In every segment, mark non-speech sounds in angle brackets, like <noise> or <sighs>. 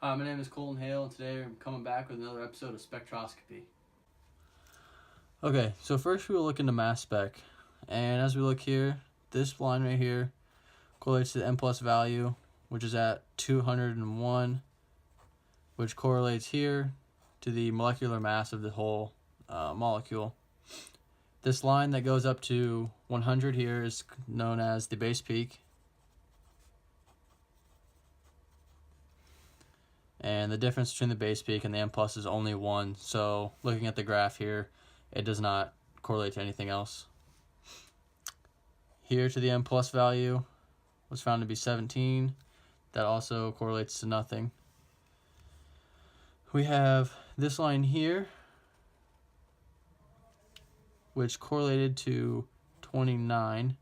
Hi, my name is Colton Hale, and today I'm coming back with another episode of Spectroscopy. Okay, so first we will look into mass spec, and as we look here, this line right here correlates to the M plus value, which is at 201, which correlates here to the molecular mass of the whole molecule. This line that goes up to 100 here is known as the base peak. And the difference between the base peak and the M plus is only 1. So looking at the graph here, it does not correlate to anything else. Here to the M plus value was found to be 17. That also correlates to nothing. We have this line here, which correlated to 29,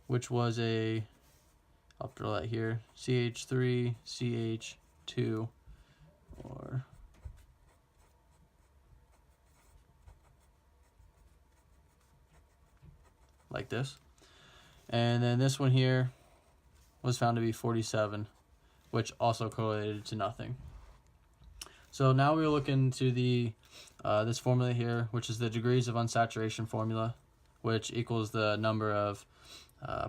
which was I'll draw that here, CH3, CH2, or like this. And then this one here was found to be 47, which also correlated to nothing. So now we'll look into the this formula here, which is the degrees of unsaturation formula, which equals the number of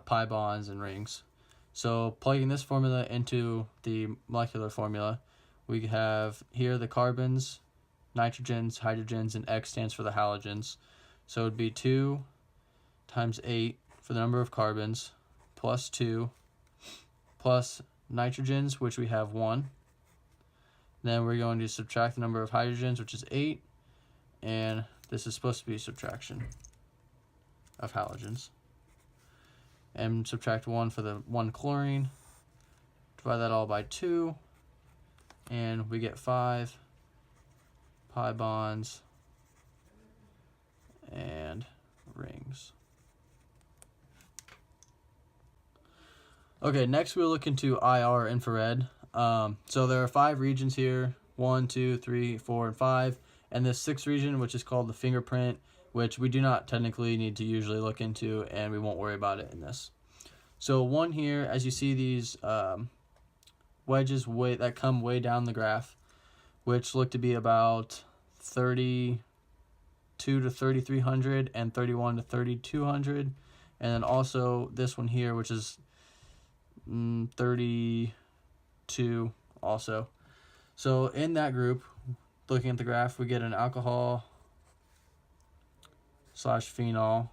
pi bonds and rings. So plugging this formula into the molecular formula, we have here the carbons, nitrogens, hydrogens, and X stands for the halogens. So it would be 2 times 8 for the number of carbons, plus 2, plus nitrogens, which we have 1. Then we're going to subtract the number of hydrogens, which is 8, and this is supposed to be subtraction of halogens. And subtract 1 for the 1 chlorine, divide that all by 2, and we get 5 pi bonds and rings. Okay, next we'll look into IR infrared. So there are 5 regions here, 1, 2, 3, 4, and 5, and this 6th region, which is called the fingerprint, which we do not technically need to usually look into, and we won't worry about it in this. So 1 here, as you see these wedges that come way down the graph, which look to be about 32 to 3300 and 31 to 3200, and then also this one here, which is 32 also. So in that group, looking at the graph, we get an alcohol / phenol,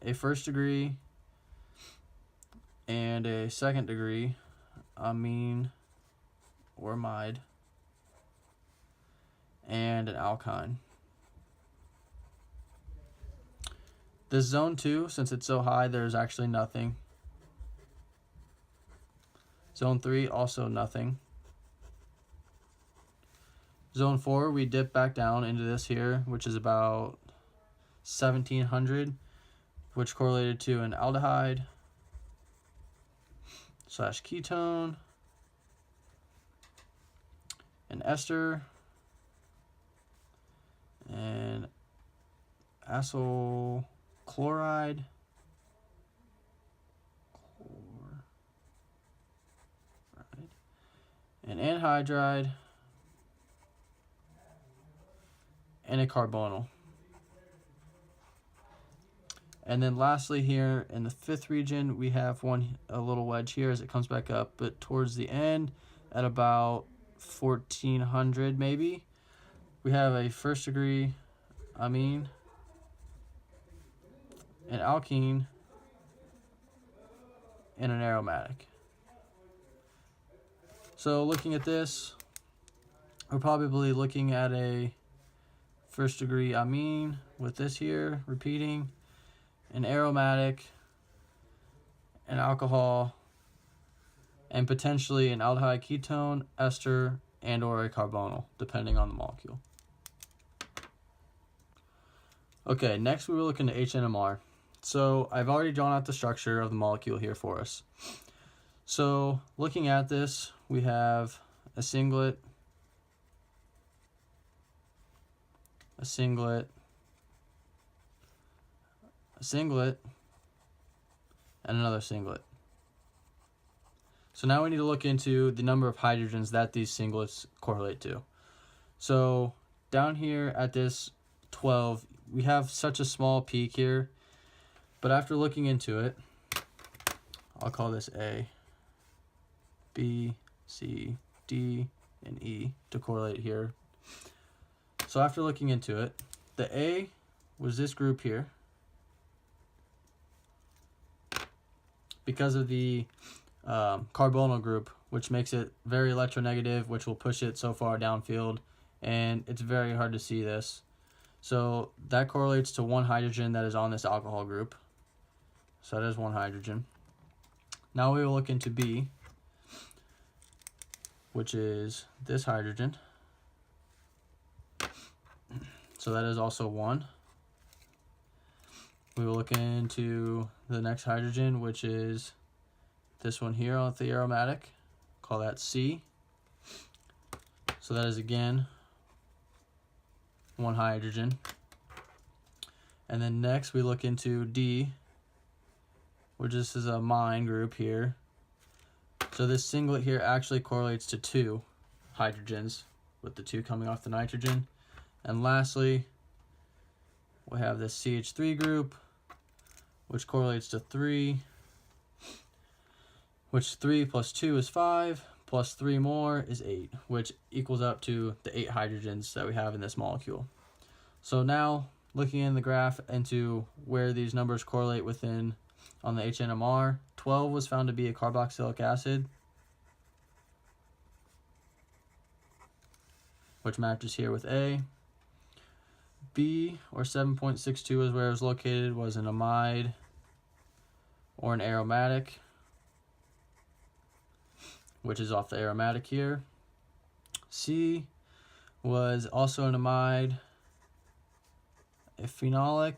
a 1st degree and a 2nd degree amine or amide, and an alkyne. This zone 2, since it's so high, there's actually nothing. Zone 3, also nothing. Zone 4, we dip back down into this here, which is about 1700, which correlated to an aldehyde / ketone, an ester, and acyl chloride, an anhydride, and a carbonyl. And then lastly here in the 5th region, we have a little wedge here as it comes back up, but towards the end at about 1400 maybe, we have a 1st degree amine, an alkene, and an aromatic. So looking at this, we're probably looking at a 1st degree amine with this here repeating, an aromatic, an alcohol, and potentially an aldehyde ketone, ester, and or a carbonyl, depending on the molecule. Okay, next we will look into HNMR. So I've already drawn out the structure of the molecule here for us. So looking at this, we have a singlet, a singlet, a singlet, and another singlet. So now we need to look into the number of hydrogens that these singlets correlate to. So down here at this 12, we have such a small peak here, but after looking into it, I'll call this A, B, C, D, and E to correlate here. So after looking into it, the A was this group here because of the carbonyl group, which makes it very electronegative, which will push it so far downfield, and it's very hard to see this. So that correlates to one hydrogen that is on this alcohol group. So that is one hydrogen. Now we will look into B, which is this hydrogen. So that is also one. We will look into the next hydrogen, which is this one here on the aromatic. Call that C. So that is again one hydrogen. And then next we look into D, which this is a mine group here. So this singlet here actually correlates to two hydrogens, with the two coming off the nitrogen. And lastly, we have this CH3 group, which correlates to 3, which 3 plus 2 is 5, plus 3 more is 8, which equals up to the 8 hydrogens that we have in this molecule. So now, looking in the graph into where these numbers correlate within on the HNMR, 12 was found to be a carboxylic acid, which matches here with A. B, or 7.62 is where it was located, was an amide or an aromatic, which is off the aromatic here. C was also an amide, a phenolic,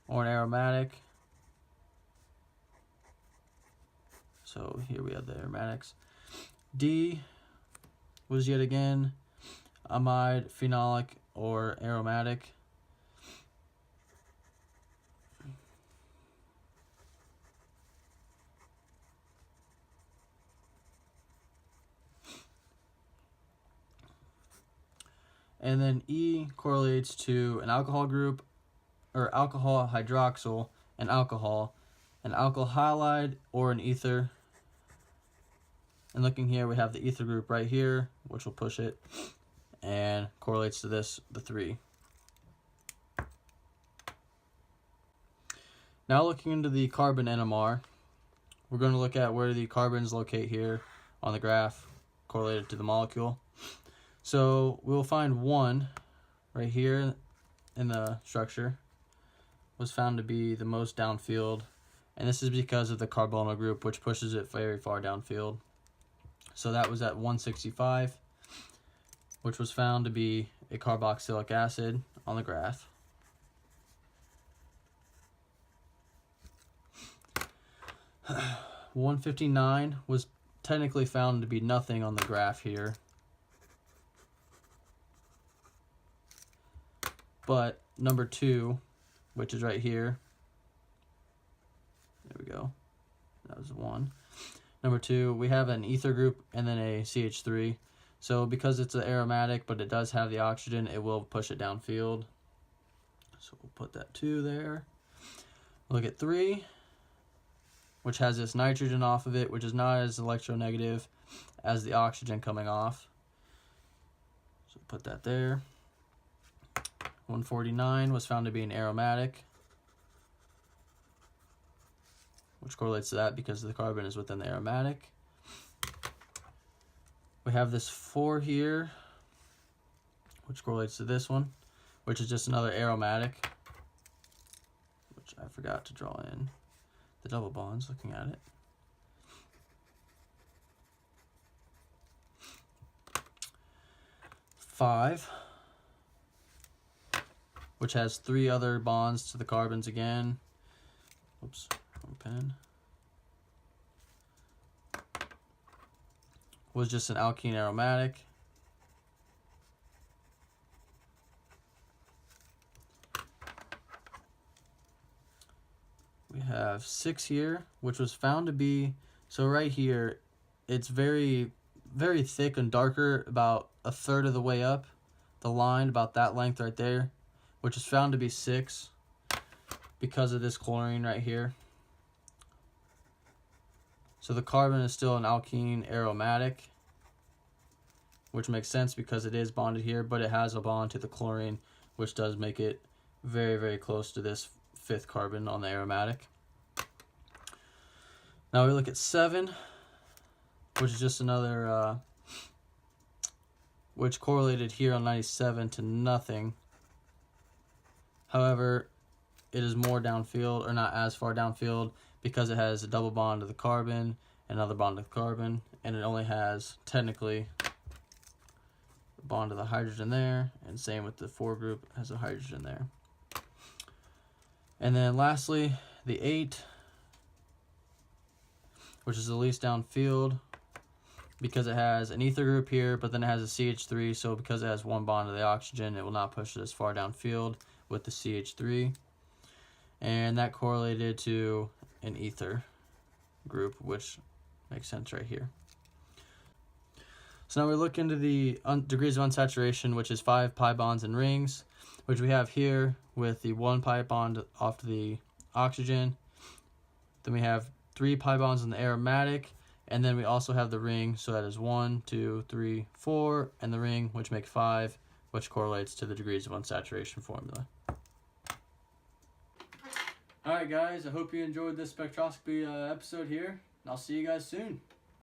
or an aromatic. So here we have the aromatics. D was yet again amide, phenolic, or aromatic. And then E correlates to an alcohol group, or alcohol hydroxyl, an alcohol, an alkyl halide, or an ether. And looking here, we have the ether group right here, which will push it, and correlates to this, the 3. Now looking into the carbon NMR, we're going to look at where the carbons locate here on the graph correlated to the molecule. So we'll find one right here in the structure was found to be the most downfield, and this is because of the carbonyl group, which pushes it very far downfield. So that was at 165, which was found to be a carboxylic acid on the graph. <sighs> 159 was technically found to be nothing on the graph here, but number 2, which is right here, there we go, that was 1. Number 2, we have an ether group and then a CH3. So because it's an aromatic, but it does have the oxygen, it will push it downfield. So we'll put that 2 there. Look at 3, which has this nitrogen off of it, which is not as electronegative as the oxygen coming off. So put that there. 149 was found to be an aromatic, which correlates to that because the carbon is within the aromatic. We have this 4 here, which correlates to this one, which is just another aromatic, which I forgot to draw in the double bonds looking at it. Five, which has 3 other bonds to the carbons again. Oops, wrong pen. Was just an alkene aromatic. We have 6 here, which was found to be So right here, it's very, very thick and darker, about a third of the way up the line, about that length right there, which is found to be 6 because of this chlorine right here. So the carbon is still an alkene aromatic, which makes sense because it is bonded here, but it has a bond to the chlorine, which does make it very, very close to this 5th carbon on the aromatic. Now we look at 7, which is just another, which correlated here on 97 to nothing. However, it is more downfield, or not as far downfield, because it has a double bond to the carbon, another bond to the carbon, and it only has technically a bond to the hydrogen there, and same with the 4 group, has a hydrogen there. And then lastly, the 8, which is the least downfield, because it has an ether group here, but then it has a CH3, so because it has 1 bond to the oxygen, it will not push it as far downfield with the CH3. And that correlated to an ether group, which makes sense right here. So now we look into the degrees of unsaturation, which is 5 pi bonds and rings, which we have here with the 1 pi bond off the oxygen. Then we have 3 pi bonds in the aromatic, and then we also have the ring, so that is 1, 2, 3, 4, and the ring, which make 5, which correlates to the degrees of unsaturation formula. Alright guys, I hope you enjoyed this spectroscopy episode here, and I'll see you guys soon.